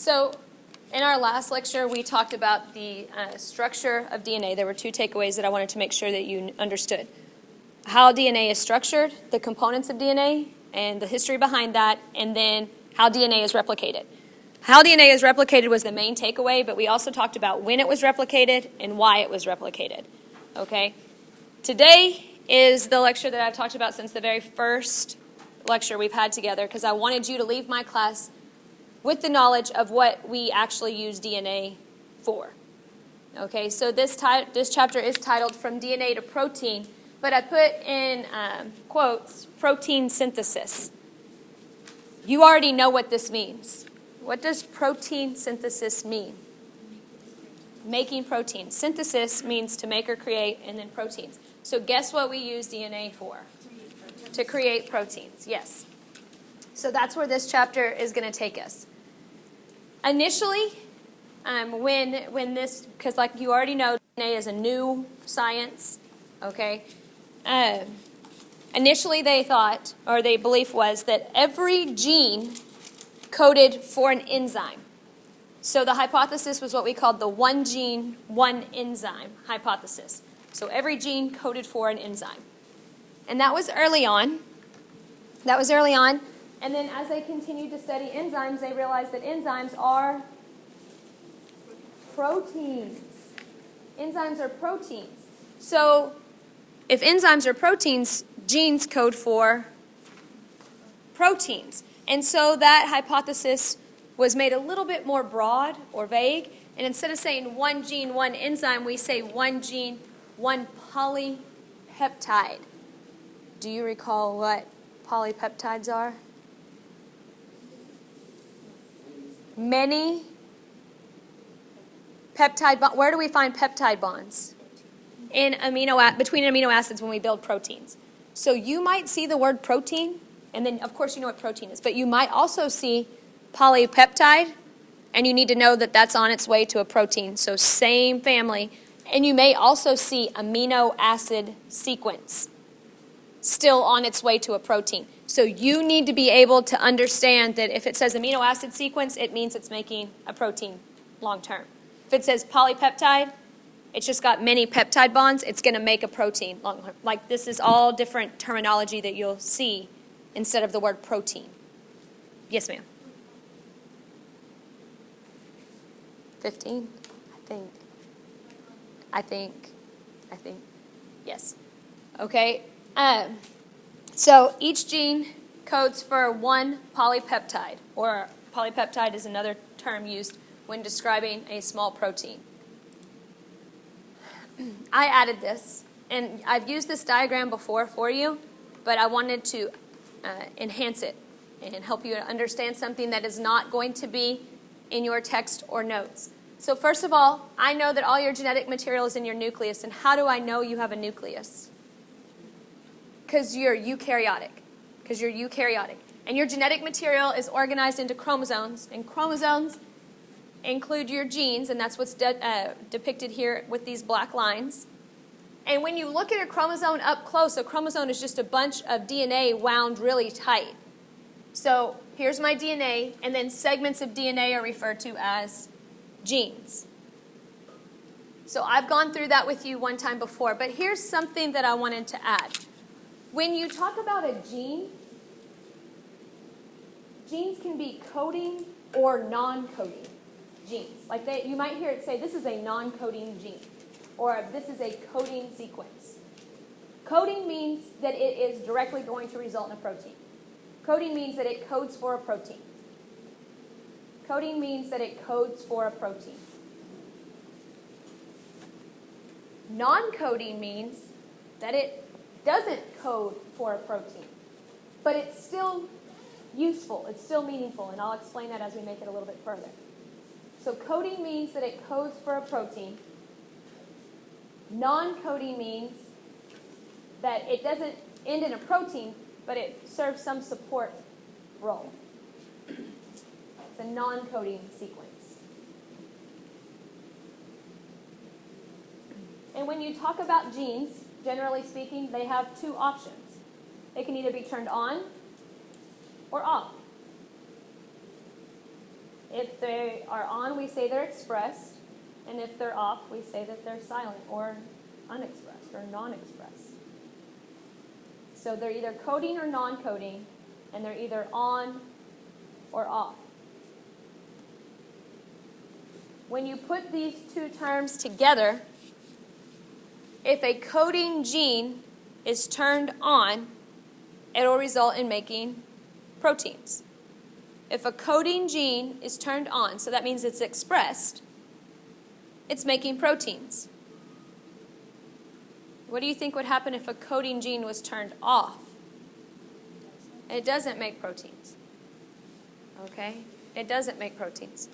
So in our last lecture, we talked about the structure of DNA. There were two takeaways that I wanted to make sure that you understood. How DNA is structured, the components of DNA, and the history behind that, and then how DNA is replicated. How DNA is replicated was the main takeaway, but we also talked about when it was replicated and why it was replicated. Okay? Today is the lecture that I've talked about since the very first lecture we've had together, because I wanted you to leave my class with the knowledge of what we actually use DNA for. Okay, so this chapter is titled From DNA to Protein, but I put in quotes, protein synthesis. You already know what this means. What does protein synthesis mean? Making proteins. Synthesis means to make or create, and then proteins. So guess what we use DNA for? To create proteins, yes. So that's where this chapter is going to take us. Initially, when this, because like you already know, DNA is a new science, okay? Initially they thought, or their belief was, that every gene coded for an enzyme. So the hypothesis was what we called the one gene, one enzyme hypothesis. So every gene coded for an enzyme. And that was early on. And then as they continued to study enzymes, they realized that enzymes are proteins. Enzymes are proteins. So if enzymes are proteins, genes code for proteins. And so that hypothesis was made a little bit more broad or vague. And instead of saying one gene, one enzyme, we say one gene, one polypeptide. Do you recall what polypeptides are? Many peptide bonds. Where do we find peptide bonds? In between amino acids when we build proteins. So you might see the word protein, and then of course you know what protein is, but you might also see polypeptide, and you need to know that that's on its way to a protein. So same family. And you may also see amino acid sequence still on its way to a protein. So you need to be able to understand that if it says amino acid sequence, it means it's making a protein long term. If it says polypeptide, it's just got many peptide bonds, it's going to make a protein long term. Like this is all different terminology that you'll see instead of the word protein. Yes, ma'am. 15, I think. Yes. Okay. So each gene codes for one polypeptide, or polypeptide is another term used when describing a small protein. I added this, and I've used this diagram before for you, but I wanted to enhance it and help you to understand something that is not going to be in your text or notes. So first of all, I know that all your genetic material is in your nucleus, and how do I know you have a nucleus? Because you're eukaryotic. And your genetic material is organized into chromosomes, and chromosomes include your genes, and that's what's depicted here with these black lines. And when you look at a chromosome up close, a chromosome is just a bunch of DNA wound really tight. So here's my DNA, and then segments of DNA are referred to as genes. So I've gone through that with you one time before, but here's something that I wanted to add. When you talk about a gene, genes can be coding or non-coding genes. Like you might hear it say, this is a non-coding gene, or this is a coding sequence. Coding means that it is directly going to result in a protein. Coding means that it codes for a protein. Coding means that it codes for a protein. Non-coding means that it doesn't code for a protein, but it's still useful, it's still meaningful, and I'll explain that as we make it a little bit further. So coding means that it codes for a protein. Non-coding means that it doesn't end in a protein, but it serves some support role. It's a non-coding sequence. And when you talk about genes, generally speaking, they have two options. They can either be turned on or off. If they are on, we say they're expressed. And if they're off, we say that they're silent or unexpressed or non-expressed. So they're either coding or non-coding, and they're either on or off. When you put these two terms together, if a coding gene is turned on, it will result in making proteins. If a coding gene is turned on, so that means it's expressed, it's making proteins. What do you think would happen if a coding gene was turned off? It doesn't make proteins. Okay? It doesn't make proteins.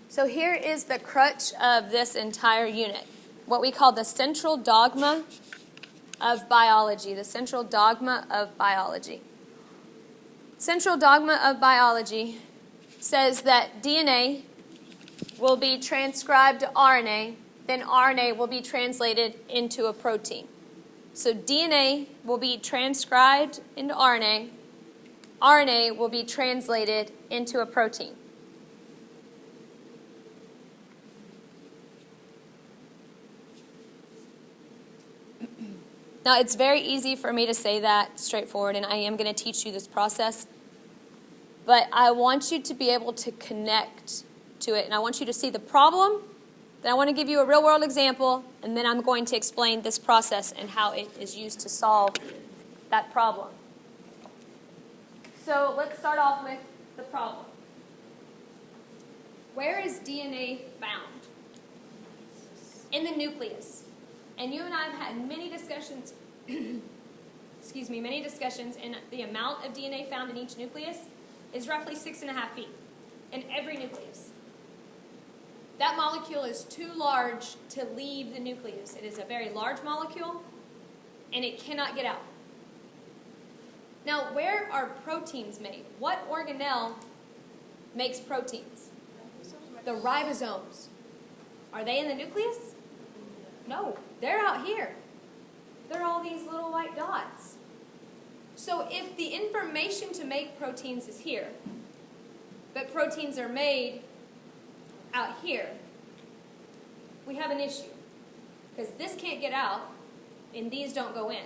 So here is the crutch of this entire unit, what we call the central dogma of biology, the central dogma of biology. Central dogma of biology says that DNA will be transcribed to RNA, then RNA will be translated into a protein. So DNA will be transcribed into RNA, RNA will be translated into a protein. Now, it's very easy for me to say that straightforward, and I am going to teach you this process. But I want you to be able to connect to it, and I want you to see the problem. Then I want to give you a real-world example, and then I'm going to explain this process and how it is used to solve that problem. So let's start off with the problem. Where is DNA found? In the nucleus. And you and I have had many discussions, many discussions, and the amount of DNA found in each nucleus is roughly 6.5 feet in every nucleus. That molecule is too large to leave the nucleus. It is a very large molecule, and it cannot get out. Now, where are proteins made? What organelle makes proteins? The ribosomes. Are they in the nucleus? No, they're out here. They're all these little white dots. So if the information to make proteins is here, but proteins are made out here, we have an issue. Because this can't get out, and these don't go in.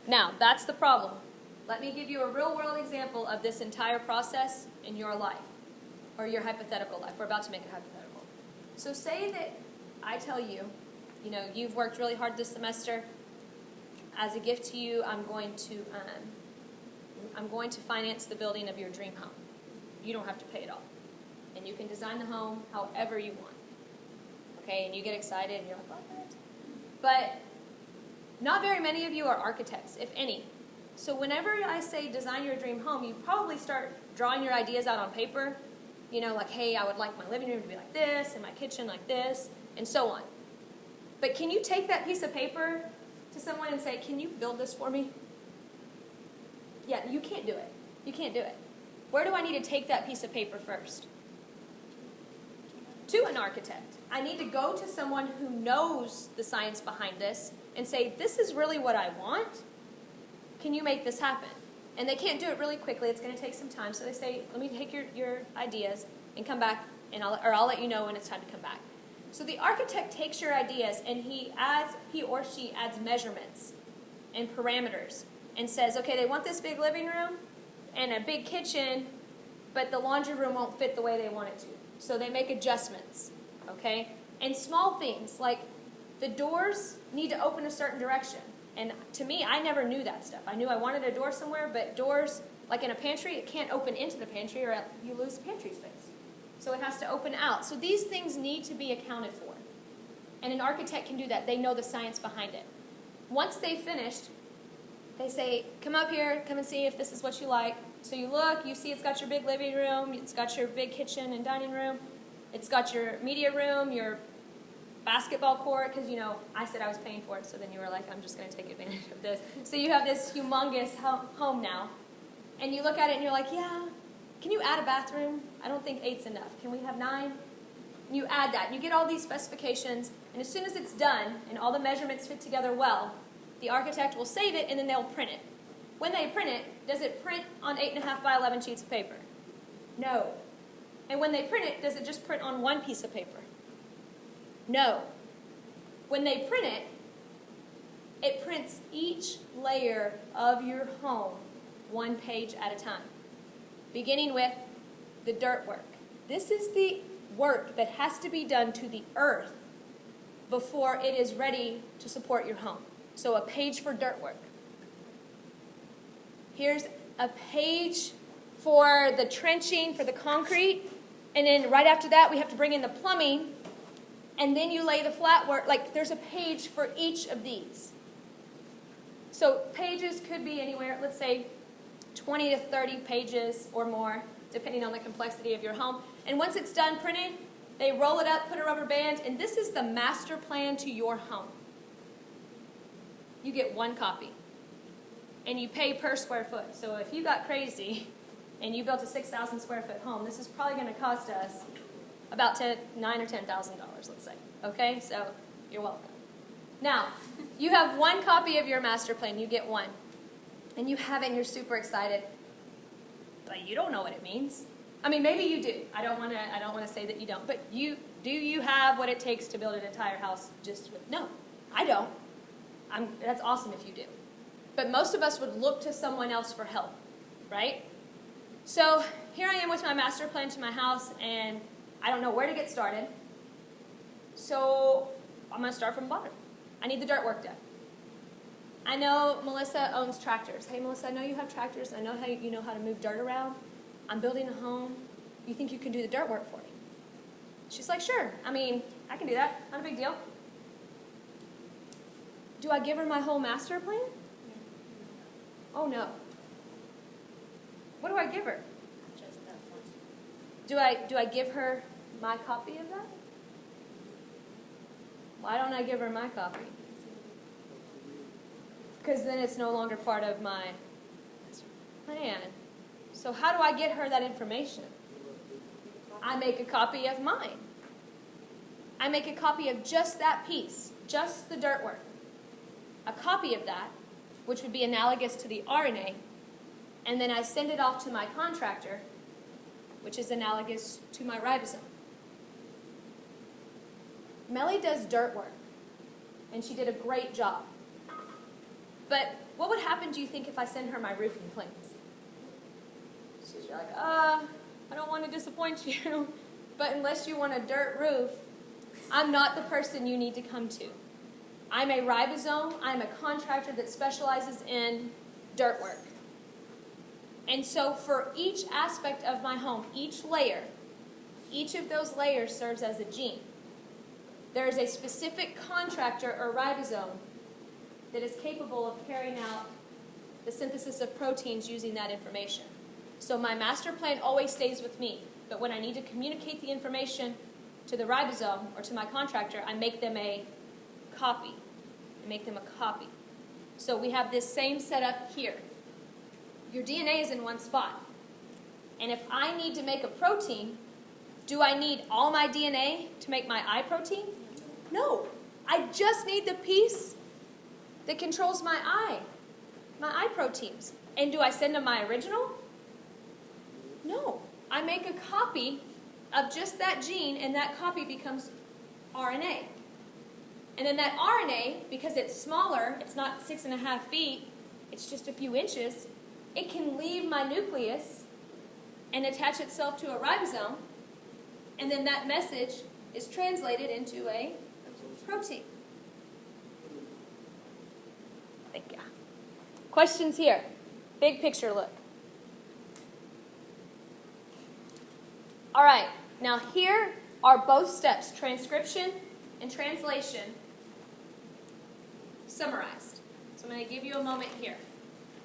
Now, that's the problem. Let me give you a real-world example of this entire process in your life. Or your hypothetical life. We're about to make it hypothetical. So say that I tell you, you've worked really hard this semester. As a gift to you, I'm going to finance the building of your dream home. You don't have to pay it all. And you can design the home however you want. Okay, and you get excited and you're like, what? But not very many of you are architects, if any. So whenever I say design your dream home, you probably start drawing your ideas out on paper. Like, hey, I would like my living room to be like this, and my kitchen like this, and so on. But can you take that piece of paper to someone and say, can you build this for me? Yeah, you can't do it. You can't do it. Where do I need to take that piece of paper first? To an architect. I need to go to someone who knows the science behind this and say, this is really what I want. Can you make this happen? And they can't do it really quickly. It's going to take some time. So they say, let me take your ideas and come back, and I'll let you know when it's time to come back. So the architect takes your ideas, and he or she adds measurements and parameters and says, okay, they want this big living room and a big kitchen, but the laundry room won't fit the way they want it to. So they make adjustments, okay? And small things, like the doors need to open a certain direction. And to me, I never knew that stuff. I knew I wanted a door somewhere, but doors, like in a pantry, it can't open into the pantry or you lose pantry space. So it has to open out. So these things need to be accounted for. And an architect can do that. They know the science behind it. Once they've finished, they say, come up here, come and see if this is what you like. So you look, you see it's got your big living room, it's got your big kitchen and dining room, it's got your media room, your basketball court, because, I said I was paying for it, so then you were like, I'm just going to take advantage of this. So you have this humongous home now, and you look at it and you're like, yeah, can you add a bathroom? I don't think 8's enough. Can we have 9? And you add that, and you get all these specifications, and as soon as it's done and all the measurements fit together well, the architect will save it, and then they'll print it. When they print it, does it print on 8.5 by 11 sheets of paper? No. And when they print it, does it just print on one piece of paper? No. When they print it, it prints each layer of your home 1 page at a time, beginning with the dirt work. This is the work that has to be done to the earth before it is ready to support your home. So a page for dirt work. Here's a page for the trenching, for the concrete, and then right after that we have to bring in the plumbing, and then you lay the flat work. Like, there's a page for each of these. So pages could be anywhere, let's say 20 to 30 pages or more, depending on the complexity of your home. And once it's done printing, they roll it up, put a rubber band, and this is the master plan to your home. You get 1 copy. And you pay per square foot. So if you got crazy and you built a 6,000 square foot home, this is probably going to cost us about $9,000 or $10,000, let's say. Okay? So you're welcome. Now, you have 1 copy of your master plan. You get 1. And you have it and you're super excited. But you don't know what it means. I mean, maybe you do. I don't want to say that you don't. But do you have what it takes to build an entire house just with... No, I don't. That's awesome if you do. But most of us would look to someone else for help, right? So here I am with my master plan to my house, and I don't know where to get started. So I'm going to start from the bottom. I need the dirt work done. I know Melissa owns tractors. Hey, Melissa, I know you have tractors. I know how you know how to move dirt around. I'm building a home. You think you can do the dirt work for me? She's like, sure. I mean, I can do that. Not a big deal. Do I give her my whole master plan? Oh, no. What do I give her? Just that first. Do I give her my copy of that? Why don't I give her my copy? Because then it's no longer part of my plan. So how do I get her that information? I make a copy of mine. I make a copy of just that piece, just the dirt work. A copy of that, which would be analogous to the RNA, and then I send it off to my contractor, which is analogous to my ribosome. Melly does dirt work, and she did a great job. But what would happen, do you think, if I send her my roofing plans? She's like, I don't want to disappoint you, but unless you want a dirt roof, I'm not the person you need to come to. I'm a ribosome. I'm a contractor that specializes in dirt work. And so for each aspect of my home, each layer, each of those layers serves as a gene. There is a specific contractor or ribosome that is capable of carrying out the synthesis of proteins using that information. So my master plan always stays with me, but when I need to communicate the information to the ribosome or to my contractor, I make them a copy. So we have this same setup here. Your DNA is in one spot. And if I need to make a protein, do I need all my DNA to make my I protein? No. I just need the piece that controls my I proteins. And do I send them my original? No. I make a copy of just that gene, and that copy becomes RNA. And then that RNA, because it's smaller, it's not 6.5 feet, it's just a few inches, it can leave my nucleus and attach itself to a ribosome, and then that message is translated into a protein. Thank you. Questions here? Big picture look. All right, now here are both steps, transcription and translation, summarized. So I'm going to give you a moment here,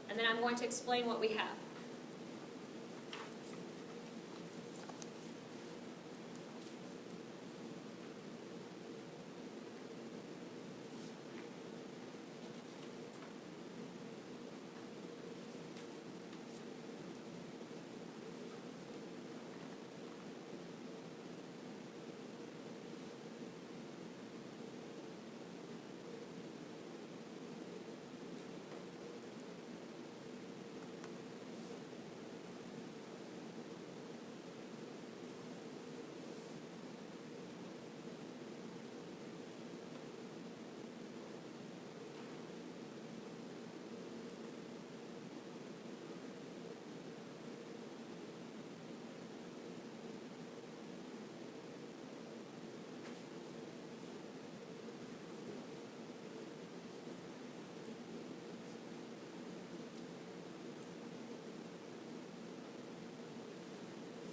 and then I'm going to explain what we have.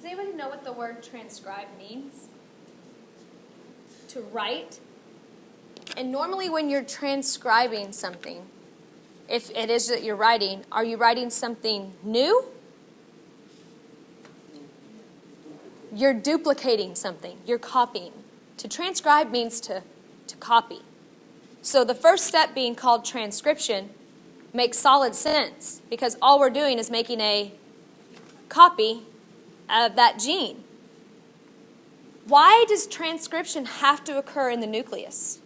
Does anybody know what the word transcribe means? To write. And normally when you're transcribing something, if it is that you're writing, are you writing something new? You're duplicating something. You're copying. To transcribe means to copy. So the first step being called transcription makes solid sense because all we're doing is making a copy of that gene. Why does transcription have to occur in the nucleus?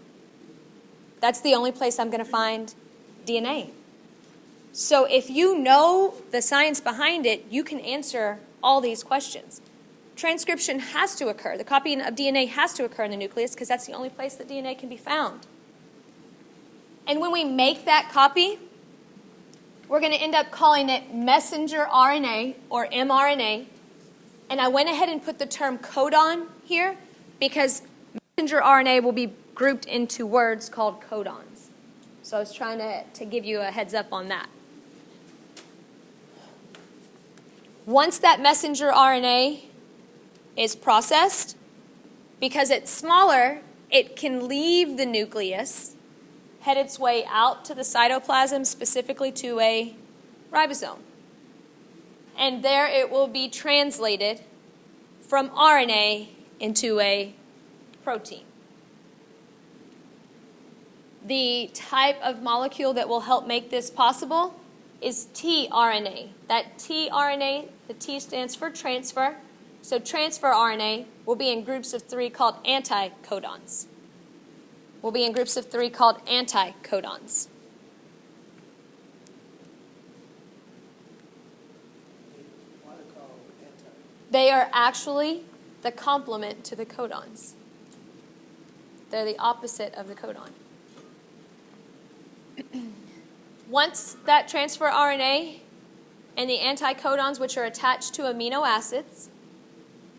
That's the only place I'm going to find DNA. So if you know the science behind it, you can answer all these questions. Transcription has to occur. The copying of DNA has to occur in the nucleus because that's the only place that DNA can be found. And when we make that copy, we're going to end up calling it messenger RNA or mRNA. And I went ahead and put the term codon here because messenger RNA will be grouped into words called codons. So I was trying to give you a heads up on that. Once that messenger RNA is processed, because it's smaller, it can leave the nucleus, head its way out to the cytoplasm, specifically to a ribosome. And there it will be translated from RNA into a protein. The type of molecule that will help make this possible is tRNA. That tRNA, the T stands for transfer. So transfer RNA will be in groups of 3 called anticodons. Will be in groups of 3 called anticodons. They are actually the complement to the codons. They're the opposite of the codon. Once that transfer RNA and the anticodons, which are attached to amino acids,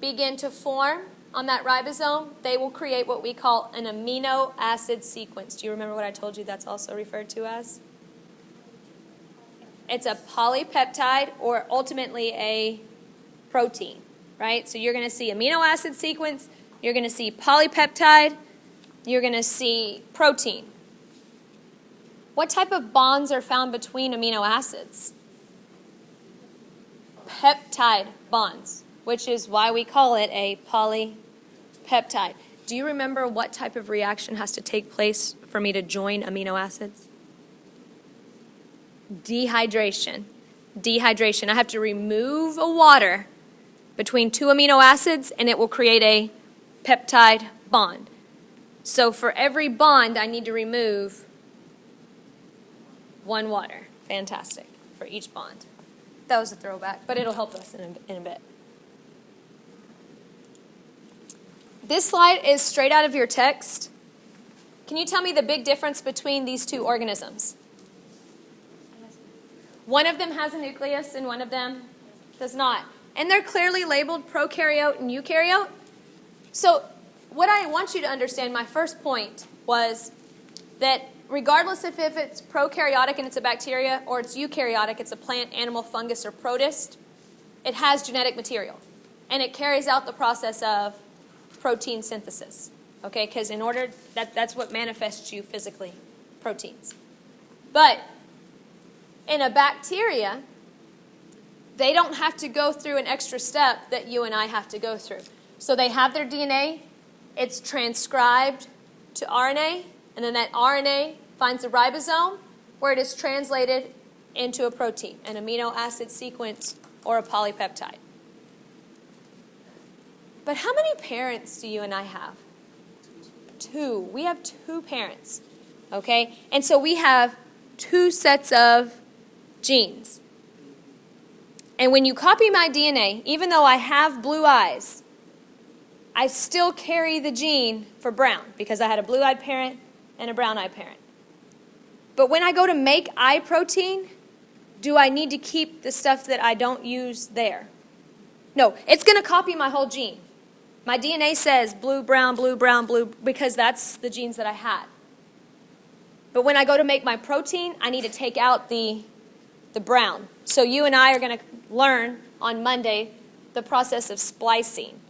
begin to form on that ribosome, they will create what we call an amino acid sequence. Do you remember what I told you that's also referred to as? It's a polypeptide or ultimately a protein, right? So you're going to see amino acid sequence, you're going to see polypeptide, you're going to see protein. What type of bonds are found between amino acids? Peptide bonds, which is why we call it a polypeptide. Do you remember what type of reaction has to take place for me to join amino acids? Dehydration. Dehydration. I have to remove a water between 2 amino acids and it will create a peptide bond. So for every bond, I need to remove 1 water. Fantastic. For each bond. That was a throwback, but it'll help us in a bit. This slide is straight out of your text. Can you tell me the big difference between these 2 organisms? One of them has a nucleus and one of them does not. And they're clearly labeled prokaryote and eukaryote. So what I want you to understand, my first point, was that regardless if it's prokaryotic and it's a bacteria or it's eukaryotic, it's a plant, animal, fungus, or protist, it has genetic material. And it carries out the process of protein synthesis. Okay, because in order, that's what manifests you physically, proteins. But in a bacteria, they don't have to go through an extra step that you and I have to go through. So they have their DNA, it's transcribed to RNA, and then that RNA finds a ribosome where it is translated into a protein, an amino acid sequence, or a polypeptide. But how many parents do you and I have? 2. We have 2 parents, okay? And so we have 2 sets of genes. And when you copy my DNA, even though I have blue eyes, I still carry the gene for brown because I had a blue-eyed parent and a brown-eyed parent. But when I go to make eye protein, do I need to keep the stuff that I don't use there? No, it's going to copy my whole gene. My DNA says blue, brown, because that's the genes that I had. But when I go to make my protein, I need to take out the brown. So you and I are going to learn on Monday the process of splicing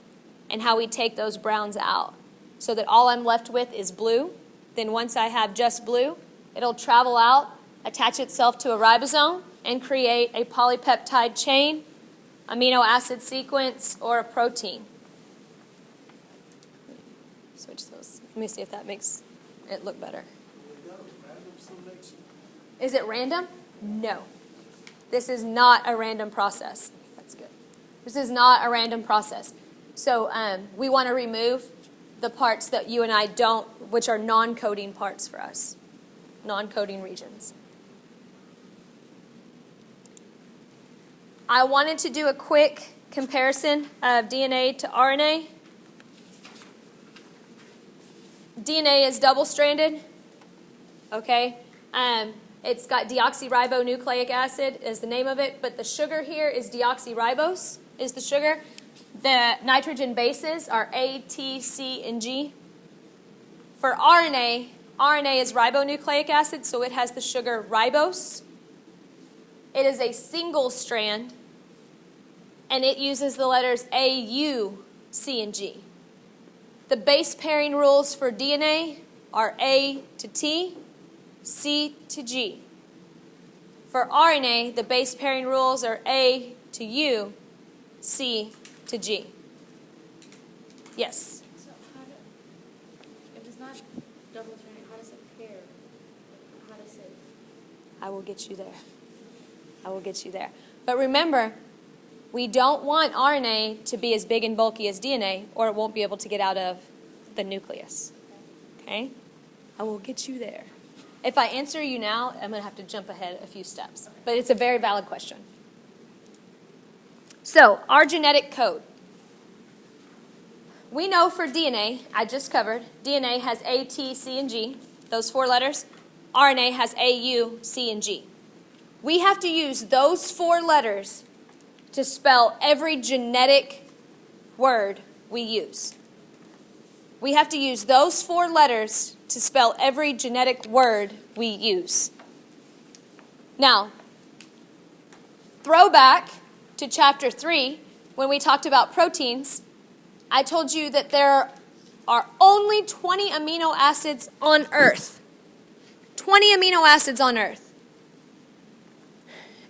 and how we take those browns out so that all I'm left with is blue. Then once I have just blue, it'll travel out, attach itself to a ribosome, and create a polypeptide chain, amino acid sequence, or a protein. Switch those. Let me see if that makes it look better. Is it random? No. This is not a random process. That's good. This is not a random process. So we want to remove the parts that you and I don't, which are non-coding parts for us, non-coding regions. I wanted to do a quick comparison of DNA to RNA. DNA is double-stranded, okay? It's got deoxyribonucleic acid is the name of it, but the sugar here is deoxyribose is the sugar. The nitrogen bases are A, T, C, and G. For RNA, RNA is ribonucleic acid, so it has the sugar ribose. It is a single strand, and it uses the letters A, U, C, and G. The base pairing rules for DNA are A to T, C to G. For RNA, the base pairing rules are A to U, C to G. Yes? So if it's not double-stranded, how does it pair? How does it... I will get you there. I will get you there. But remember, we don't want RNA to be as big and bulky as DNA, or it won't be able to get out of the nucleus. Okay? I will get you there. If I answer you now, I'm going to have to jump ahead a few steps. But it's a very valid question. So, our genetic code. We know for DNA, I just covered, DNA has A, T, C, and G, those 4 letters. RNA has A, U, C, and G. We have to use those 4 letters to spell every genetic word we use. We have to use those 4 letters to spell every genetic word we use. Now, throwback to chapter 3, when we talked about proteins, I told you that there are only 20 amino acids on Earth. 20 amino acids on Earth.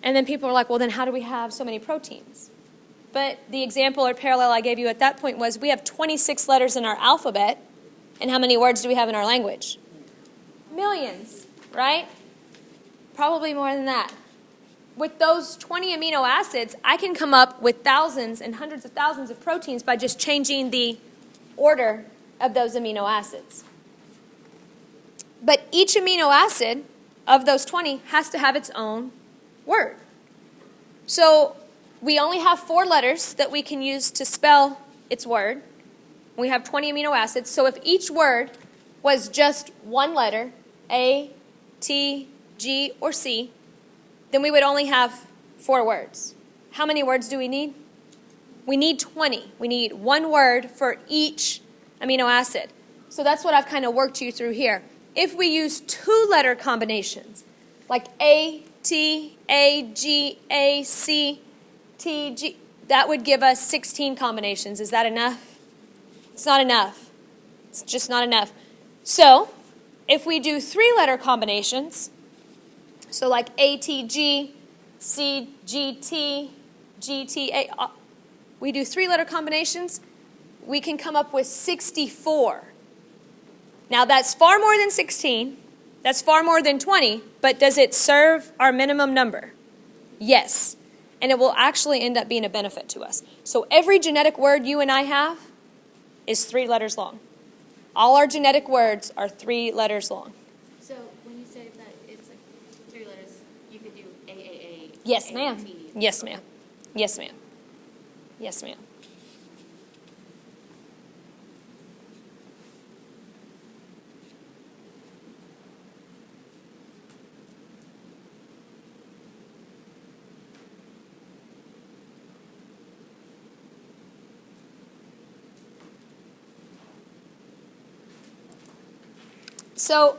And then people are like, well, then how do we have so many proteins? But the example or parallel I gave you at that point was we have 26 letters in our alphabet, and how many words do we have in our language? Millions, right? Probably more than that. With those 20 amino acids, I can come up with thousands and hundreds of thousands of proteins by just changing the order of those amino acids. But each amino acid of those 20 has to have its own word. So we only have 4 letters that we can use to spell its word. We have 20 amino acids. So if each word was just 1 letter, A, T, G, or C, then we would only have 4 words. How many words do we need? We need 20. We need 1 word for each amino acid. So that's what I've kind of worked you through here. If we use 2-letter combinations, like A, T, A, G, A, C, T, G, that would give us 16 combinations. Is that enough? It's not enough. It's just not enough. So, if we do 3-letter combinations, so like ATG, CGT, GTA, we do 3-letter combinations, we can come up with 64. Now that's far more than 16, that's far more than 20, but does it serve our minimum number? Yes. And it will actually end up being a benefit to us. So every genetic word you and I have is 3 letters long. All our genetic words are 3 letters long. So when you say that it's like 3 letters, you could do AAA. Yes, ma'am. AAT. Yes, ma'am. Yes, ma'am. Yes, ma'am. So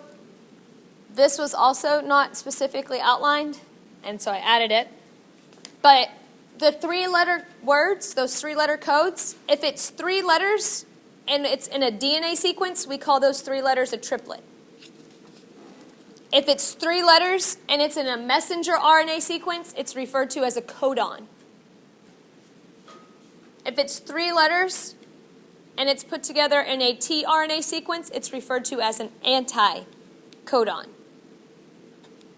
this was also not specifically outlined, and so I added it. But the 3-letter words, those 3-letter codes, if it's 3 letters and it's in a DNA sequence, we call those 3 letters a triplet. If it's 3 letters and it's in a messenger RNA sequence, it's referred to as a codon. If it's 3 letters and it's put together in a tRNA sequence, it's referred to as an anti-codon.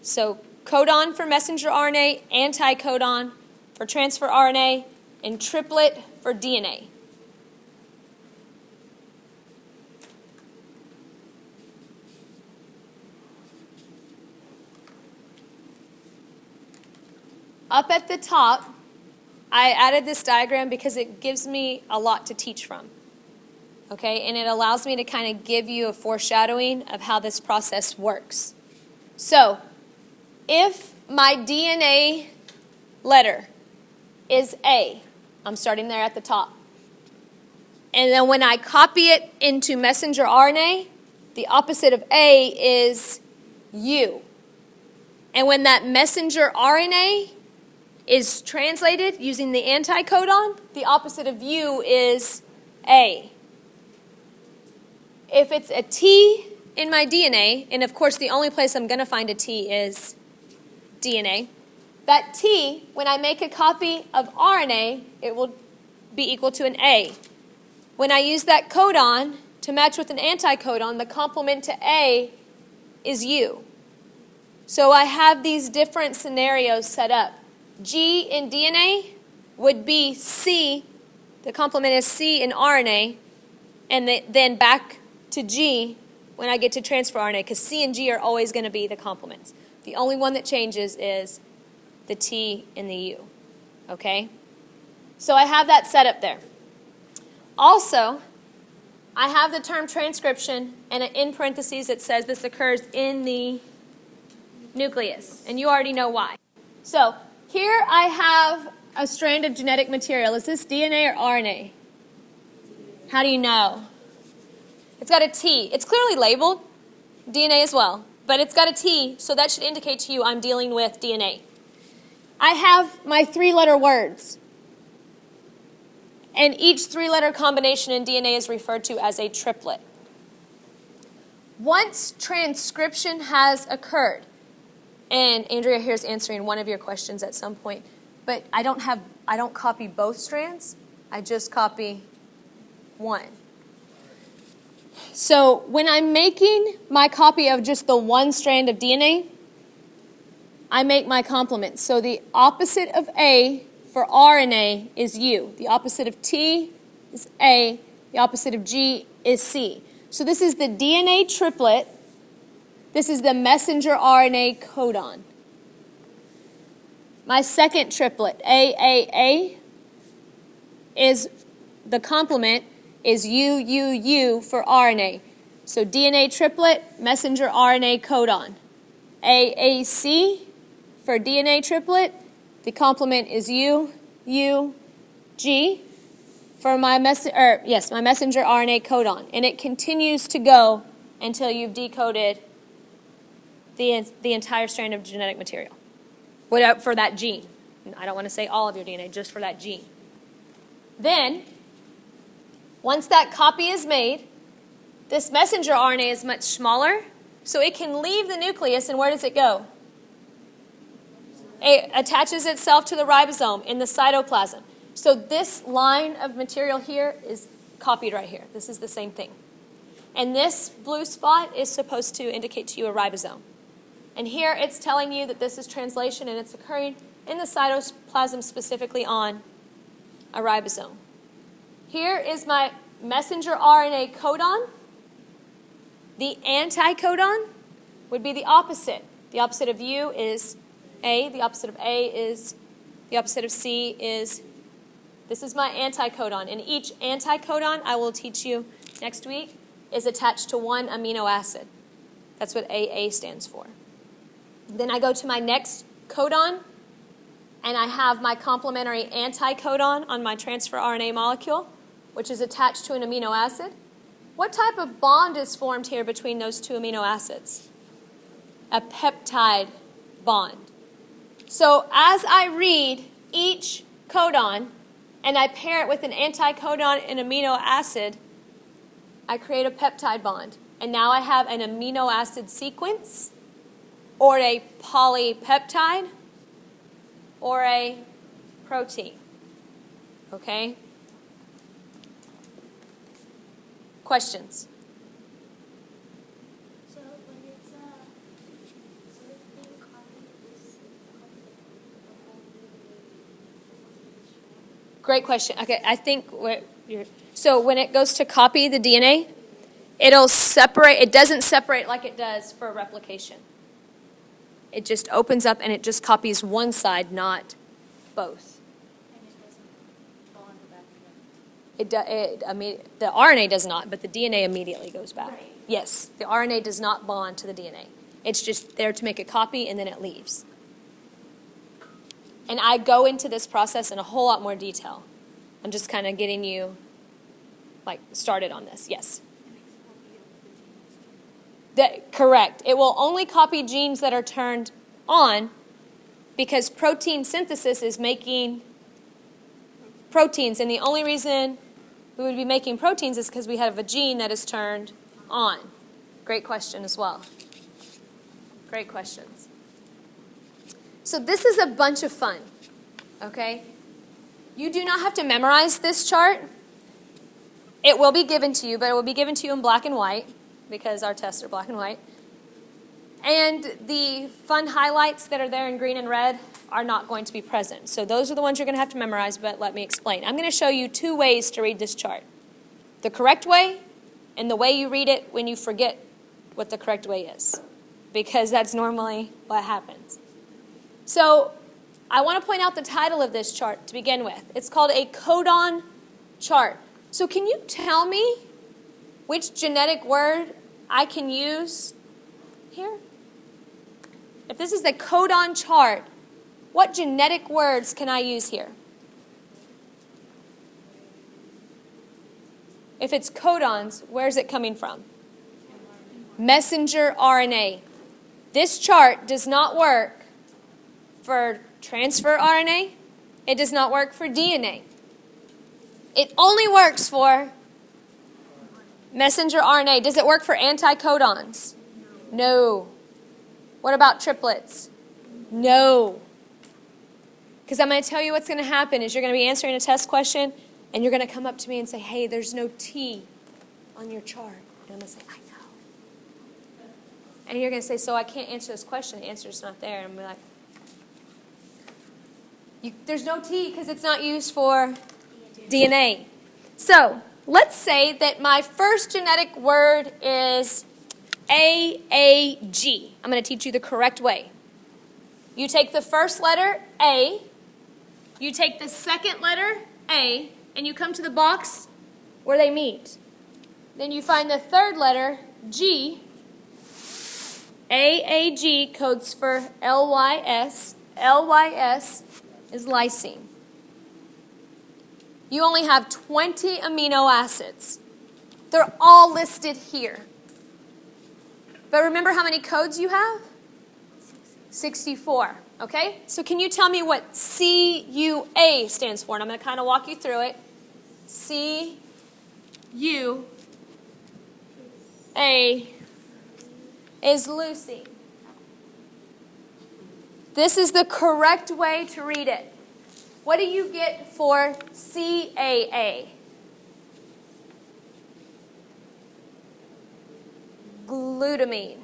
So codon for messenger RNA, anti-codon for transfer RNA, and triplet for DNA. Up at the top, I added this diagram because it gives me a lot to teach from. Okay, and it allows me to kind of give you a foreshadowing of how this process works. So, if my DNA letter is A, I'm starting there at the top. And then when I copy it into messenger RNA, the opposite of A is U. And when that messenger RNA is translated using the anticodon, the opposite of U is A. If it's a T in my DNA, and of course the only place I'm going to find a T is DNA, that T, when I make a copy of RNA, it will be equal to an A. When I use that codon to match with an anticodon, the complement to A is U. So I have these different scenarios set up. G in DNA would be C, the complement is C in RNA, and then back to G when I get to transfer RNA, because C and G are always going to be the complements. The only one that changes is the T and the U. Okay? So I have that set up there. Also, I have the term transcription, and in parentheses it says this occurs in the nucleus, and you already know why. So here I have a strand of genetic material. Is this DNA or RNA? How do you know? It's got a T. It's clearly labeled, DNA as well, but it's got a T, so that should indicate to you I'm dealing with DNA. I have my 3-letter words, and each 3-letter combination in DNA is referred to as a triplet. Once transcription has occurred, and Andrea here is answering one of your questions at some point, but I don't copy both strands, I just copy one. So when I'm making my copy of just the one strand of DNA, I make my complement. So the opposite of A for RNA is U. The opposite of T is A. The opposite of G is C. So this is the DNA triplet. This is the messenger RNA codon. My second triplet, AAA, is the complement is UUU for RNA. So DNA triplet, messenger RNA codon. AAC for DNA triplet, the complement is UUG for my messenger RNA codon. And it continues to go until you've decoded the entire strand of genetic material for that gene. I don't want to say all of your DNA, just for that gene. Then, once that copy is made, this messenger RNA is much smaller, so it can leave the nucleus, and where does it go? It attaches itself to the ribosome in the cytoplasm. So this line of material here is copied right here. This is the same thing. And this blue spot is supposed to indicate to you a ribosome. And here it's telling you that this is translation, and it's occurring in the cytoplasm, specifically on a ribosome. Here is my messenger RNA codon. The anticodon would be the opposite. The opposite of U is A. The opposite of A is, the opposite of C is, this is my anticodon. And each anticodon, I will teach you next week, is attached to one amino acid. That's what AA stands for. Then I go to my next codon, and I have my complementary anticodon on my transfer RNA molecule, which is attached to an amino acid. What type of bond is formed here between those two amino acids? A peptide bond. So as I read each codon and I pair it with an anticodon and amino acid, I create a peptide bond. And now I have an amino acid sequence or a polypeptide or a protein. Okay? Questions? So when it's being copied, is Great question. Okay, I think so when it goes to copy the DNA, it'll separate. It doesn't separate like it does for replication. It just opens up and it just copies one side, not both. and it doesn't bond back The RNA does not, but the DNA immediately goes back. Right. Yes, the RNA does not bond to the DNA. It's just there to make a copy and then it leaves. And I go into this process in a whole lot more detail. I'm just kind of getting you started on this. Yes. Correct. It will only copy genes that are turned on because protein synthesis is making proteins. And the only reason we would be making proteins is because we have a gene that is turned on. Great question as well. Great questions. So this is a bunch of fun, okay? You do not have to memorize this chart. It will be given to you, but it will be given to you in black and white because our tests are black and white. And the fun highlights that are there in green and red are not going to be present. So those are the ones you're going to have to memorize, but let me explain. I'm going to show you 2 ways to read this chart. The correct way and the way you read it when you forget what the correct way is, because that's normally what happens. So I want to point out the title of this chart to begin with. It's called a codon chart. So can you tell me which genetic word I can use here? If this is the codon chart, what genetic words can I use here? If it's codons, where's it coming from? Messenger RNA. This chart does not work for transfer RNA. It does not work for DNA. It only works for messenger RNA. Does it work for anticodons? No. What about triplets? No. Because I'm going to tell you what's going to happen is you're going to be answering a test question and you're going to come up to me and say, hey, there's no T on your chart. And I'm going to say, I know. And you're going to say, so I can't answer this question. The answer's not there. And I'm going to be like, there's no T because it's not used for DNA. So let's say that my first genetic word is AAG. I'm going to teach you the correct way. You take the first letter, A. You take the second letter, A, and you come to the box where they meet. Then you find the third letter, G. AAG codes for LYS. LYS is lysine. You only have 20 amino acids. They're all listed here. But remember how many codes you have? 64. Okay? So can you tell me what CUA stands for? And I'm going to kind of walk you through it. CUA is leucine. This is the correct way to read it. What do you get for CAA? Glutamine.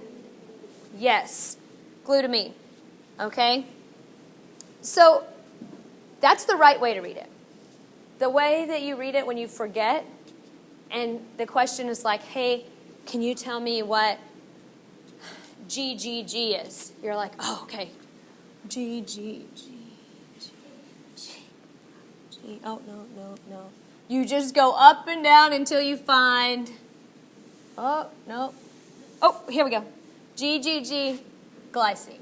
Yes, glutamine. Okay? So that's the right way to read it. The way that you read it when you forget, and the question is like, hey, can you tell me what GGG is? You're like, oh, okay. GGG. Oh, no. You just go up and down until you find, oh, no. Oh, here we go. GGG glycine.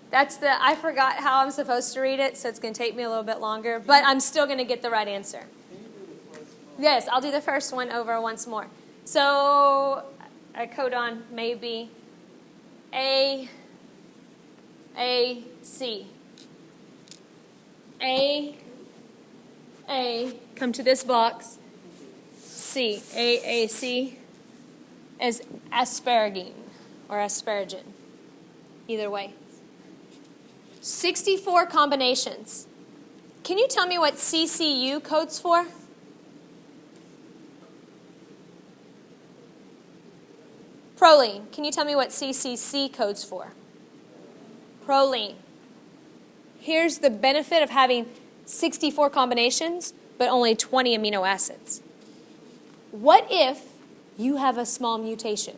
That's I forgot how I'm supposed to read it, so it's going to take me a little bit longer, but I'm still going to get the right answer. Yes, I'll do the first one over once more. So a codon may be A, C. A, come to this box, C, AAC is asparagine or asparagine, either way. 64 combinations. Can you tell me what CCU codes for? Proline. Can you tell me what CCC codes for? Proline. Here's the benefit of having 64 combinations, but only 20 amino acids. What if you have a small mutation,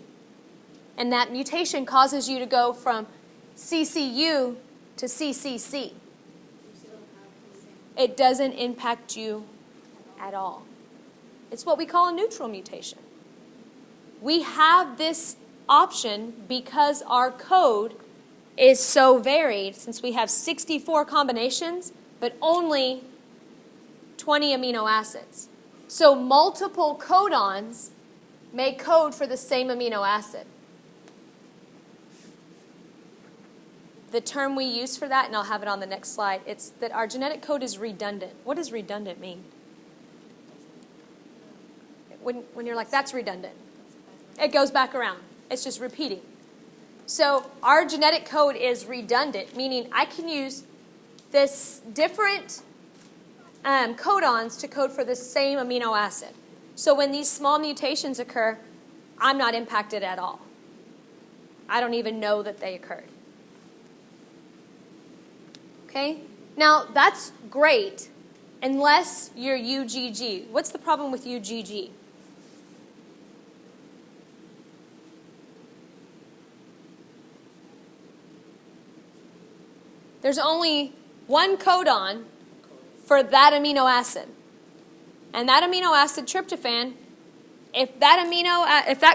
and that mutation causes you to go from CCU to CCC? It doesn't impact you at all. It's what we call a neutral mutation. We have this option because our code is so varied, since we have 64 combinations, but only 20 amino acids. So multiple codons may code for the same amino acid. The term we use for that, and I'll have it on the next slide, it's that our genetic code is redundant. What does redundant mean? When you're like, that's redundant. It goes back around. It's just repeating. So our genetic code is redundant, meaning I can use this different codons to code for the same amino acid. So when these small mutations occur, I'm not impacted at all. I don't even know that they occurred. Okay? Now, that's great unless you're UGG. What's the problem with UGG? There's only one codon for that amino acid. And that amino acid, tryptophan, if that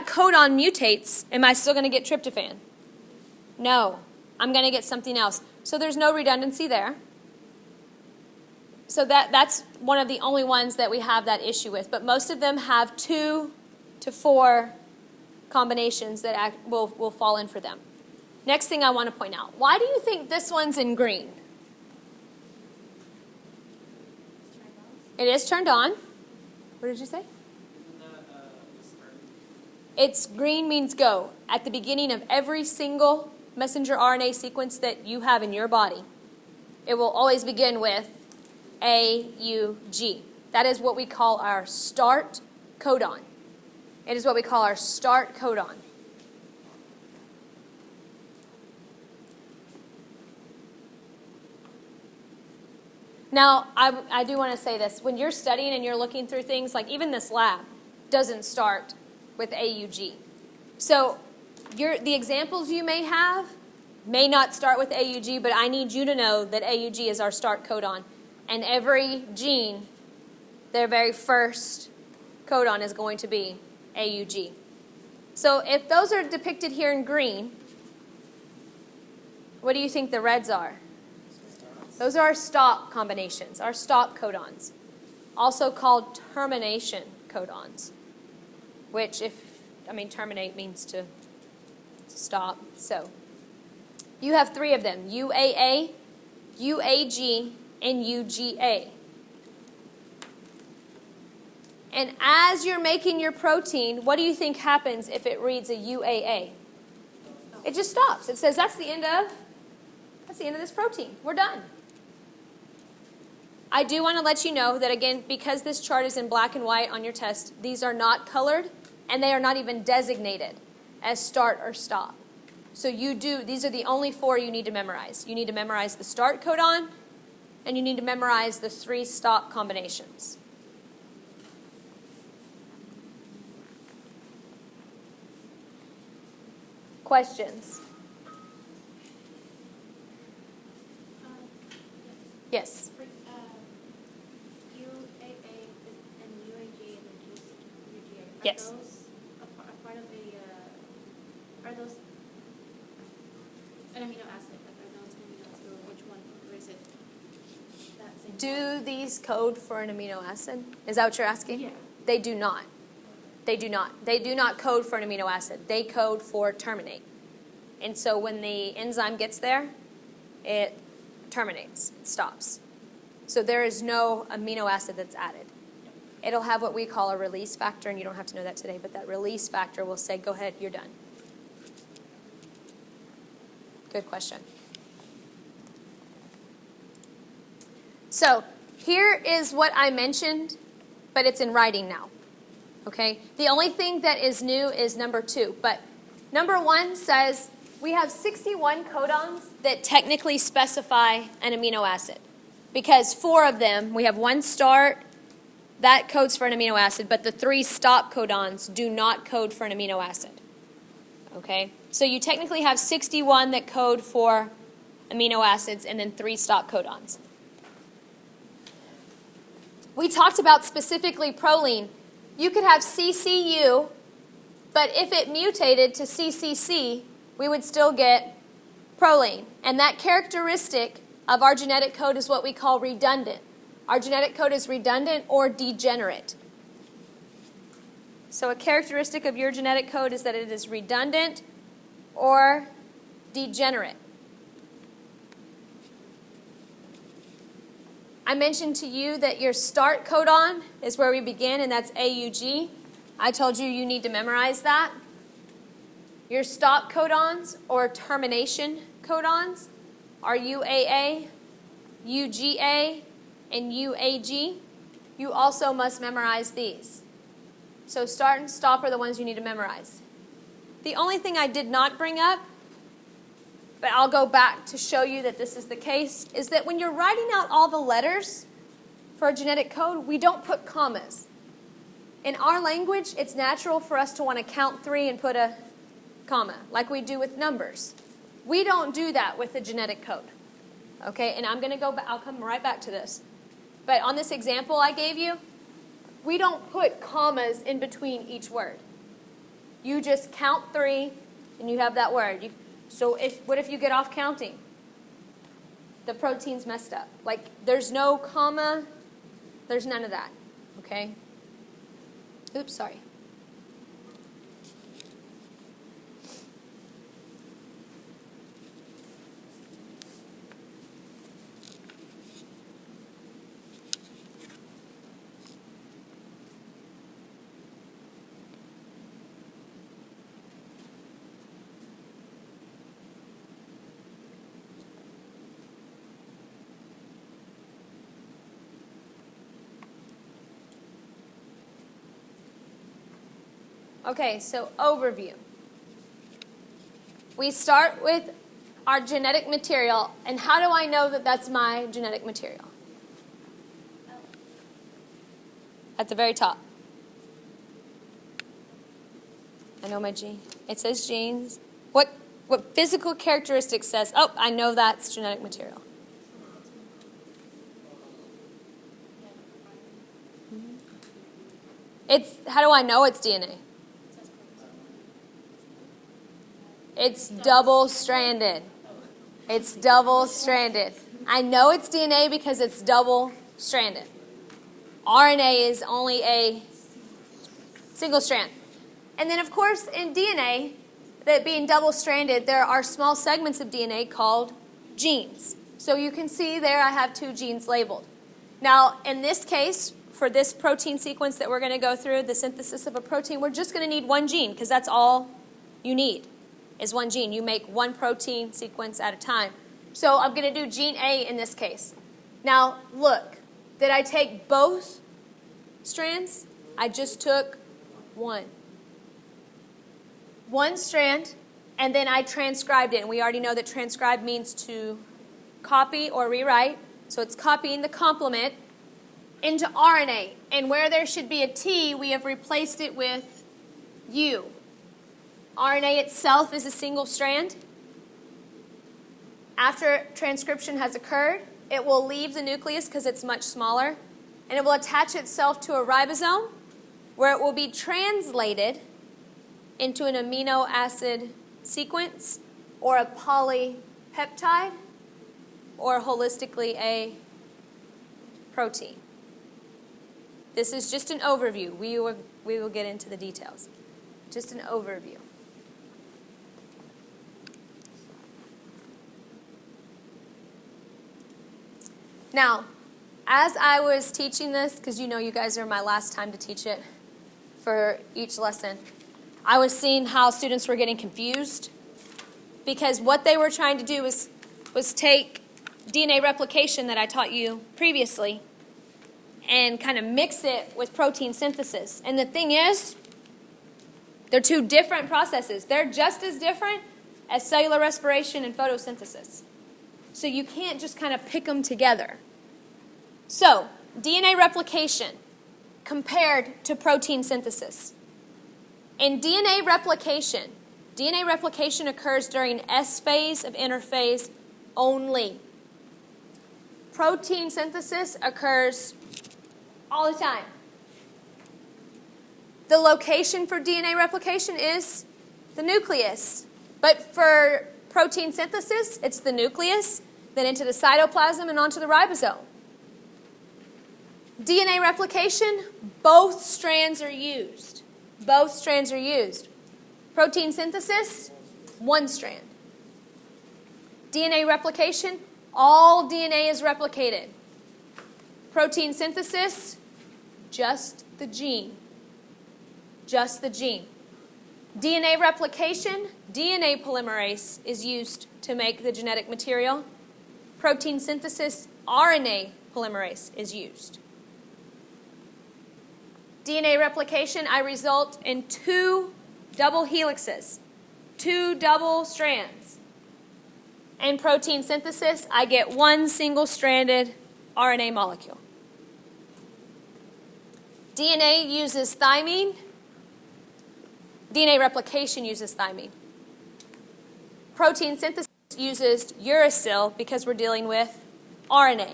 codon mutates, am I still going to get tryptophan? No. I'm going to get something else. So there's no redundancy there. So that's one of the only ones that we have that issue with. But most of them have 2 to 4 combinations that will fall in for them. Next thing I want to point out. Why do you think this one's in green? It is turned on. What did you say? It's green means go. At the beginning of every single messenger RNA sequence that you have in your body, it will always begin with AUG. That is what we call our start codon. It is what we call our start codon. Now, I do want to say this. When you're studying and you're looking through things, like even this lab doesn't start with AUG. So the examples you may have may not start with AUG, but I need you to know that AUG is our start codon. And every gene, their very first codon is going to be AUG. So if those are depicted here in green, what do you think the reds are? Those are our stop combinations, our stop codons, also called termination codons, which terminate means to stop. So you have 3 of them, UAA, UAG, and UGA. And as you're making your protein, what do you think happens if it reads a UAA? It just stops. It says that's the end of this protein. We're done. I do want to let you know that, again, because this chart is in black and white on your test, these are not colored, and they are not even designated as start or stop. So these are the only 4 you need to memorize. You need to memorize the start codon, and you need to memorize the 3 stop combinations. Questions? Yes. UAA and UAG and UGA. Yes. Are those a part of are those an amino acid? Are those amino acids? Which one? Or is it that same? Do these code for an amino acid? Is that what you're asking? Yeah. They do not. They do not. They do not code for an amino acid. They code for terminate. And so when the enzyme gets there, it terminates, it stops. So there is no amino acid that's added. It'll have what we call a release factor, and you don't have to know that today, but that release factor will say, go ahead, you're done. Good question. So here is what I mentioned, but it's in writing now. Okay? The only thing that is new is number 2. But number 1 says we have 61 codons that technically specify an amino acid. Because 4 of them, we have 1 start, that codes for an amino acid, but the 3 stop codons do not code for an amino acid. Okay? So you technically have 61 that code for amino acids and then 3 stop codons. We talked about specifically proline. You could have CCU, but if it mutated to CCC, we would still get proline. And that characteristic of our genetic code is what we call redundant. Our genetic code is redundant or degenerate. So a characteristic of your genetic code is that it is redundant or degenerate. I mentioned to you that your start codon is where we begin, and that's AUG. I told you you need to memorize that. Your stop codons or termination codons are UAA, UGA, and UAG. You also must memorize these. So start and stop are the ones you need to memorize. The only thing I did not bring up, but I'll go back to show you that this is the case, is that when you're writing out all the letters for a genetic code, we don't put commas. In our language, it's natural for us to want to count 3 and put a comma, like we do with numbers. We don't do that with the genetic code. Okay, and I'm going to go back, I'll come right back to this. But on this example I gave you, we don't put commas in between each word. You just count 3 and you have that word. So what if you get off counting? The protein's messed up. Like, there's no comma, there's none of that. Okay? Oops, sorry. Okay, so overview. We start with our genetic material, and how do I know that that's my genetic material? At the very top. I know my gene. It says genes. What physical characteristic says, oh, I know that's genetic material? How do I know it's DNA? It's double-stranded. It's double-stranded. I know it's DNA because it's double-stranded. RNA is only a single strand. And then, of course, in DNA, that being double-stranded, there are small segments of DNA called genes. So you can see there I have 2 genes labeled. Now, in this case, for this protein sequence that we're going to go through, the synthesis of a protein, we're just going to need 1 gene because that's all you need. Is 1 gene. You make 1 protein sequence at a time. So I'm going to do gene A in this case. Now, look. Did I take both strands? I just took 1. 1 strand, and then I transcribed it. And we already know that transcribe means to copy or rewrite. So it's copying the complement into RNA. And where there should be a T, we have replaced it with U. RNA itself is a single strand. After transcription has occurred, it will leave the nucleus because it's much smaller, and it will attach itself to a ribosome where it will be translated into an amino acid sequence or a polypeptide or holistically a protein. This is just an overview. We will get into the details. Just an overview. Now, as I was teaching this, because you guys are my last time to teach it for each lesson, I was seeing how students were getting confused because what they were trying to do was take DNA replication that I taught you previously and kind of mix it with protein synthesis. And the thing is, they're two different processes. They're just as different as cellular respiration and photosynthesis. So you can't just kind of pick them together. So, DNA replication compared to protein synthesis. In DNA replication occurs during S phase of interphase only. Protein synthesis occurs all the time. The location for DNA replication is the nucleus. But for protein synthesis, it's the nucleus, then into the cytoplasm and onto the ribosome. DNA replication, both strands are used. Both strands are used. Protein synthesis, one strand. DNA replication, all DNA is replicated. Protein synthesis, just the gene. Just the gene. DNA replication, DNA polymerase is used to make the genetic material. Protein synthesis, RNA polymerase is used. DNA replication, I result in 2 double helixes, 2 double strands. In protein synthesis, I get 1 single-stranded RNA molecule. DNA uses thymine. DNA replication uses thymine. Protein synthesis uses uracil because we're dealing with RNA.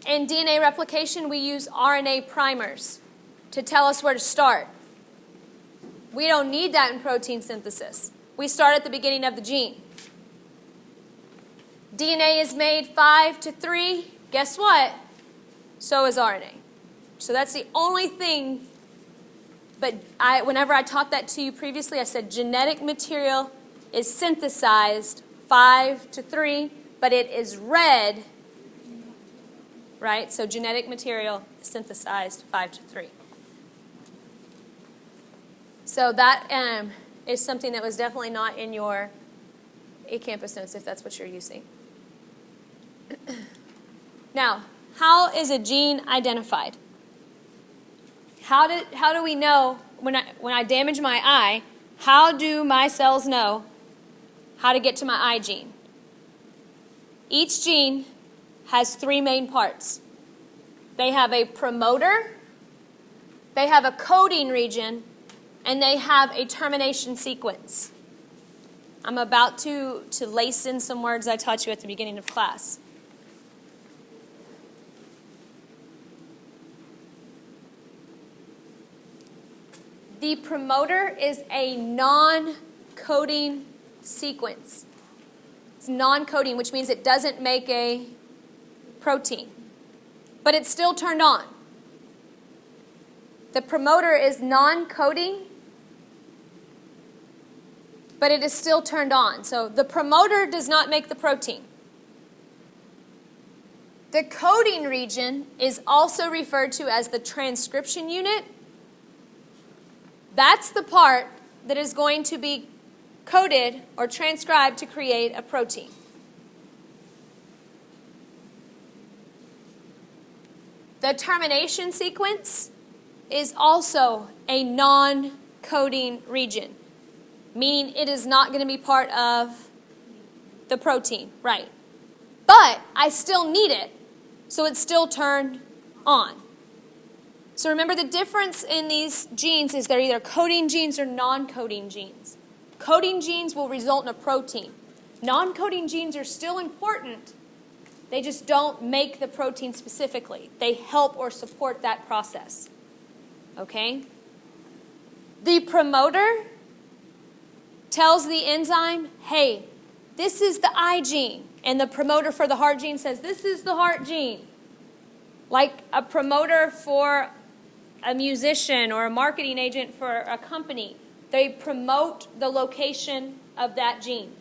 In DNA replication, we use RNA primers to tell us where to start. We don't need that in protein synthesis. We start at the beginning of the gene. DNA is made 5 to 3. Guess what? So is RNA. So that's the only thing. But whenever I taught that to you previously, I said genetic material is synthesized 5 to 3, but it is read, right? So genetic material is synthesized 5 to 3. So that is something that was definitely not in your eCampus notes, if that's what you're using. Now, how is a gene identified? How do we know when I damage my eye, how do my cells know how to get to my eye gene? Each gene has 3 main parts. They have a promoter, they have a coding region, and they have a termination sequence. I'm about to lace in some words I taught you at the beginning of class. The promoter is a non-coding sequence. It's non-coding, which means it doesn't make a protein, but it's still turned on. The promoter is non-coding, but it is still turned on. So the promoter does not make the protein. The coding region is also referred to as the transcription unit. That's the part that is going to be coded or transcribed to create a protein. The termination sequence is also a non-coding region, meaning it is not going to be part of the protein, right? But I still need it, so it's still turned on. So remember, the difference in these genes is they're either coding genes or non-coding genes. Coding genes will result in a protein. Non-coding genes are still important. They just don't make the protein specifically. They help or support that process. Okay? The promoter tells the enzyme, hey, this is the eye gene. And the promoter for the heart gene says, this is the heart gene. Like a promoter for a musician or a marketing agent for a company. They promote the location of that gene.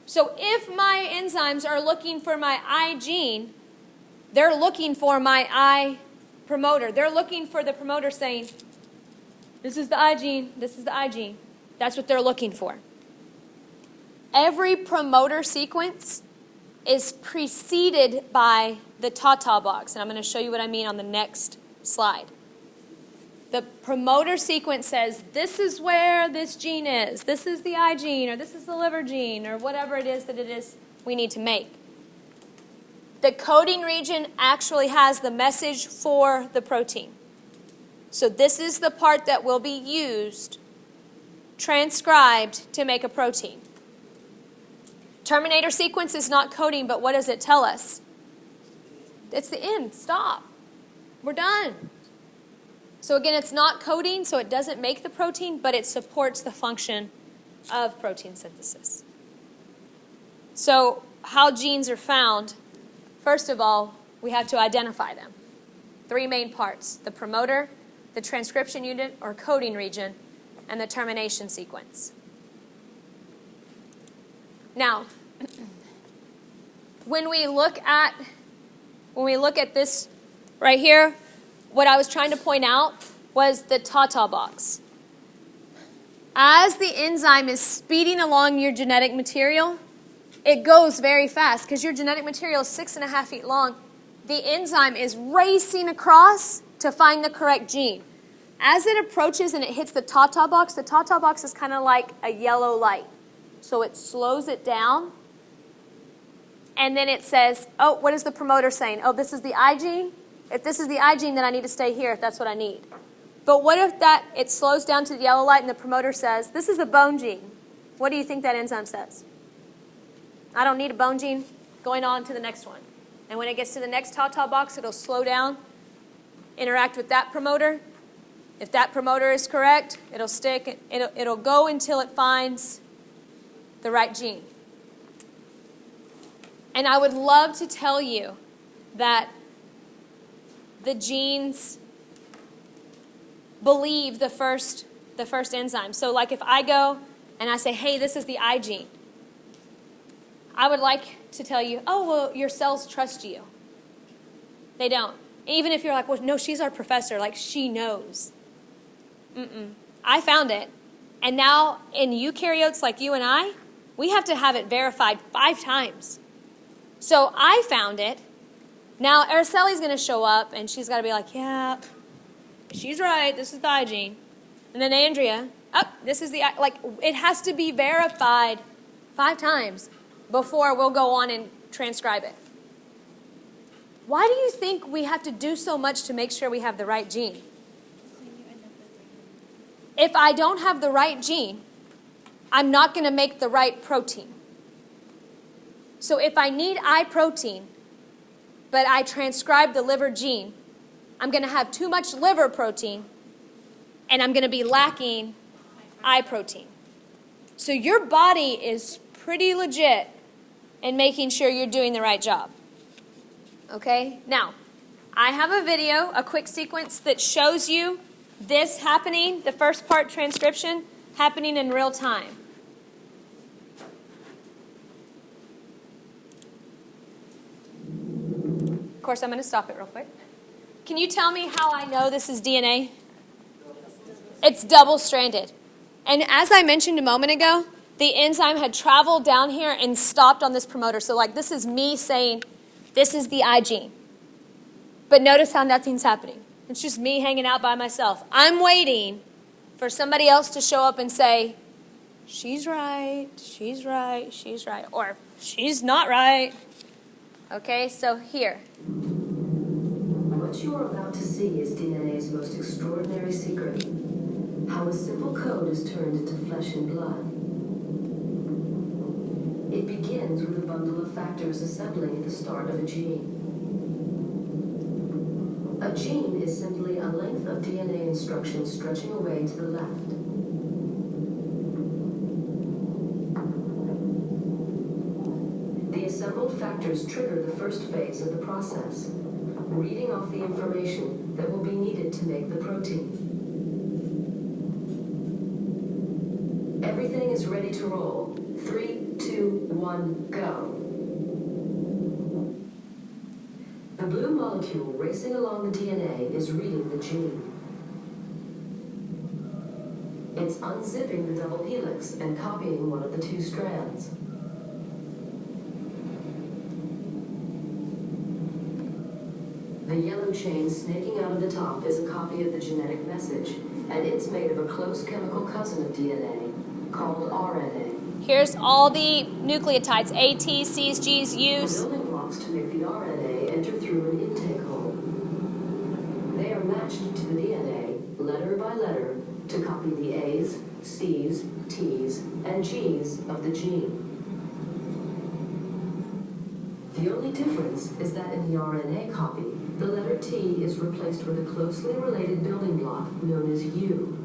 So if my enzymes are looking for my eye gene, They're looking for my I promoter. They're looking for the promoter saying, this is the I gene, this is the I gene. That's what they're looking for. Every promoter sequence is preceded by the ta-ta box. And I'm going to show you what I mean on the next slide. The promoter sequence says, this is where this gene is. This is the I gene, or this is the liver gene, or whatever it is that it is we need to make. The coding region actually has the message for the protein. So this is the part that will be used, transcribed to make a protein. Terminator sequence is not coding, but what does it tell us? It's the end. Stop. We're done. So again, it's not coding, so it doesn't make the protein, but it supports the function of protein synthesis. So how genes are found, first of all, we have to identify them. 3 main parts: the promoter, the transcription unit or coding region, and the termination sequence. Now, when we look at this right here, what I was trying to point out was the ta-ta box. As the enzyme is speeding along your genetic material, it goes very fast because your genetic material is 6.5 feet long. The enzyme is racing across to find the correct gene. As it approaches and it hits the ta-ta box is kind of like a yellow light. So it slows it down, and then it says, oh, what is the promoter saying? Oh, this is the I gene? If this is the I gene, then I need to stay here if that's what I need. But what if it slows down to the yellow light and the promoter says, this is a bone gene? What do you think that enzyme says? I don't need a bone gene. Going on to the next one. And when it gets to the next ta-ta box, it'll slow down, interact with that promoter. If that promoter is correct, it'll stick. It'll go until it finds the right gene. And I would love to tell you that the genes believe the first enzyme. So like if I go and I say, hey, this is the I gene, I would like to tell you, oh, well, your cells trust you. They don't. Even if you're like, well, no, she's our professor, like she knows. I found it. And now in eukaryotes like you and I, we have to have it verified 5 times. So I found it. Now Araceli's going to show up, and she's got to be like, yeah, she's right. This is the I gene. And then Andrea, this is the I. Like, it has to be verified 5 times before we'll go on and transcribe it. Why do you think we have to do so much to make sure we have the right gene? If I don't have the right gene, I'm not going to make the right protein. So if I need I protein, but I transcribe the liver gene, I'm going to have too much liver protein, and I'm going to be lacking I protein. So your body is pretty legit in making sure you're doing the right job. Okay? Now, I have a video, a quick sequence that shows you this happening, the first part transcription, happening in real time. Of course, I'm going to stop it real quick. Can you tell me how I know this is DNA? It's double-stranded. And as I mentioned a moment ago, the enzyme had traveled down here and stopped on this promoter. So like this is me saying, this is the I gene. But notice how nothing's happening. It's just me hanging out by myself. I'm waiting for somebody else to show up and say, she's right, she's right, she's right, or she's not right. Okay, so here. What you are about to see is DNA's most extraordinary secret. How a simple code is turned into flesh and blood. It begins with a bundle of factors assembling at the start of a gene. A gene is simply a length of DNA instructions stretching away to the left. The assembled factors trigger the first phase of the process, reading off the information that will be needed to make the protein. Everything is ready to roll. 3, 2, 1, go. The blue molecule racing along the DNA is reading the gene. It's unzipping the double helix and copying one of the two strands. The yellow chain snaking out of the top is a copy of the genetic message, and it's made of a close chemical cousin of DNA called RNA. Here's all the nucleotides, A, T, C's, G's, U's. The building blocks to make the RNA enter through an intake hole. They are matched to the DNA, letter by letter, to copy the A's, C's, T's, and G's of the gene. The only difference is that in the RNA copy, the letter T is replaced with a closely related building block known as U.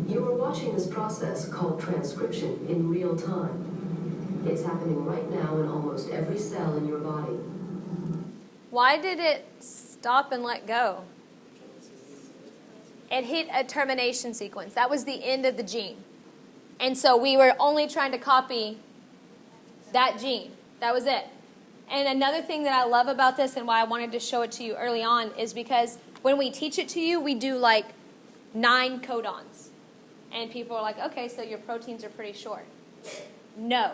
You are watching this process called transcription in real time. It's happening right now in almost every cell in your body. Why did it stop and let go? It hit a termination sequence. That was the end of the gene. And so we were only trying to copy that gene. That was it. And another thing that I love about this and why I wanted to show it to you early on is because when we teach it to you, we do like 9 codons. And people are like, okay, so your proteins are pretty short. No.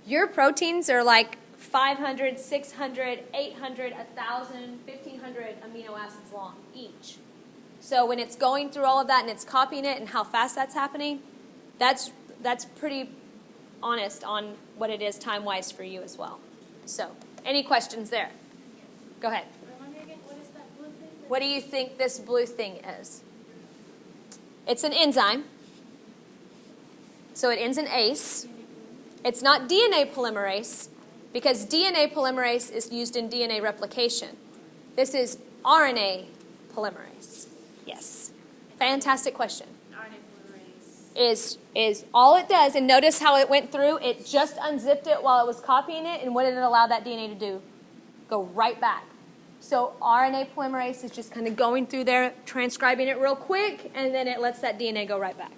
Your proteins are like 500, 600, 800, 1,000, 1,500 amino acids long each. So when it's going through all of that and it's copying it and how fast that's happening, that's pretty honest on what it is time-wise for you as well. So, any questions there? Go ahead. I wonder again, what is that blue thing? What do you think this blue thing is? It's an enzyme. So it ends in ACE. It's not DNA polymerase because DNA polymerase is used in DNA replication. This is RNA polymerase. Yes. Fantastic question. Is all it does, and notice how it went through, it just unzipped it while it was copying it, and what did it allow that DNA to do? Go right back. So RNA polymerase is just kind of going through there, transcribing it real quick, and then it lets that DNA go right back.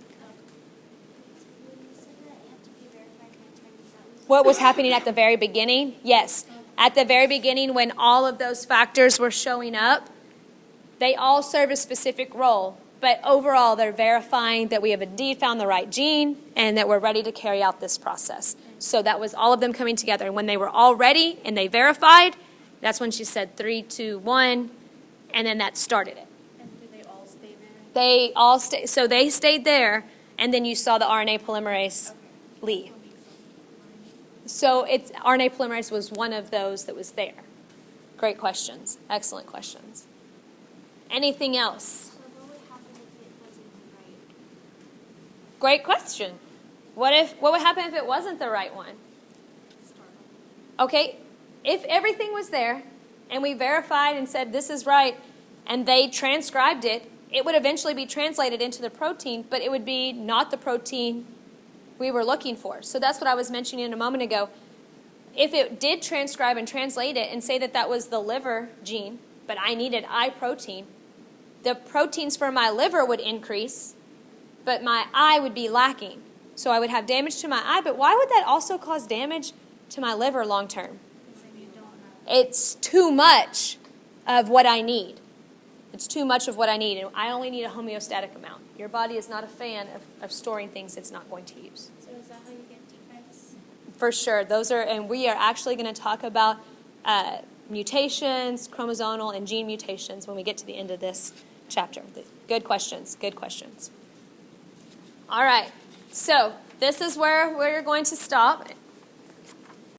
What was happening at the very beginning? Yes. At the very beginning, when all of those factors were showing up, they all serve a specific role. But overall, they're verifying that we have indeed found the right gene and that we're ready to carry out this process. So that was all of them coming together. And when they were all ready and they verified, that's when she said 3, 2, 1, and then that started it. And did they all stay there? They all stayed. So they stayed there, and then you saw the RNA polymerase leave. So RNA polymerase was one of those that was there. Great questions. Excellent questions. Anything else? Great question. What would happen if it wasn't the right one? Okay, if everything was there and we verified and said this is right and they transcribed it, it would eventually be translated into the protein, but it would be not the protein we were looking for. So that's what I was mentioning a moment ago. If it did transcribe and translate it and say that that was the liver gene, but I needed I protein, the proteins for my liver would increase, but my eye would be lacking. So I would have damage to my eye, but why would that also cause damage to my liver long term? It's too much of what I need. It's too much of what I need, and I only need a homeostatic amount. Your body is not a fan of storing things it's not going to use. So is that how you get defects? For sure. And we are actually going to talk about mutations, chromosomal, and gene mutations when we get to the end of this chapter. Good questions. Good questions. All right, so this is where we're going to stop.